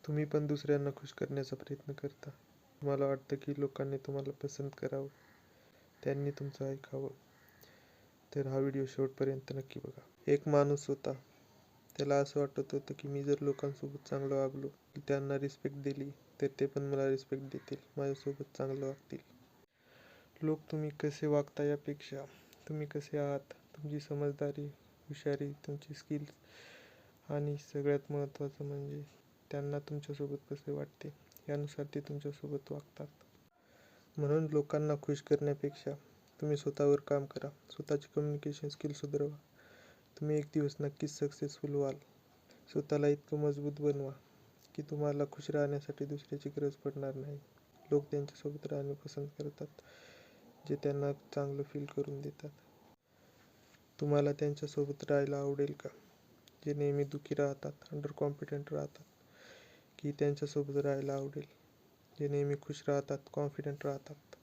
तुम्ही पण दुसऱ्यांना खुश करण्याचा प्रयत्न करता. तुम्हाला वाटतं की लोकांनी तुम्हाला पसंत करावं, त्यांनी तुमचं ऐकावं. तर हा व्हिडिओ शेवटपर्यंत नक्की बघा. एक माणूस होता. त्याला असं वाटत होतं की मी जर लोकांसोबत चांगलं वागलो, त्यांना रिस्पेक्ट दिली, तर ते पण मला रिस्पेक्ट देतील, माझ्यासोबत चांगलं वागतील. लोक तुम्ही कसे वागता यापेक्षा तुम्ही कसे आहात, तुमची समजदारी, हुशारी, तुमची स्किल्स आणि सगळ्यात महत्त्वाचं म्हणजे त्यांना तुमच्यासोबत कसे वाटते यानुसार ते तुमच्यासोबत वागतात. म्हणून लोकांना खुश करण्यापेक्षा तुम्ही स्वतःवर काम करा. स्वतःची कम्युनिकेशन स्किल सुधारवा. तुम्ही एक दिवस नक्कीच सक्सेसफुल व्हाल. स्वतःला इतकं मजबूत बनवा की तुम्हाला खुश राहण्यासाठी दुसऱ्याची गरज पडणार नाही. लोक त्यांच्यासोबत राहणे पसंत करतात, जे त्यांना चांगलं फील करून देतात. तुम्हाला त्यांच्यासोबत राहायला आवडेल का? जे नेहमी दुःखी राहतात, अंडर कॉन्फिडंट राहतात, की त्यांच्यासोबत राहायला आवडेल जे नेहमी खुश राहतात, कॉन्फिडंट राहतात?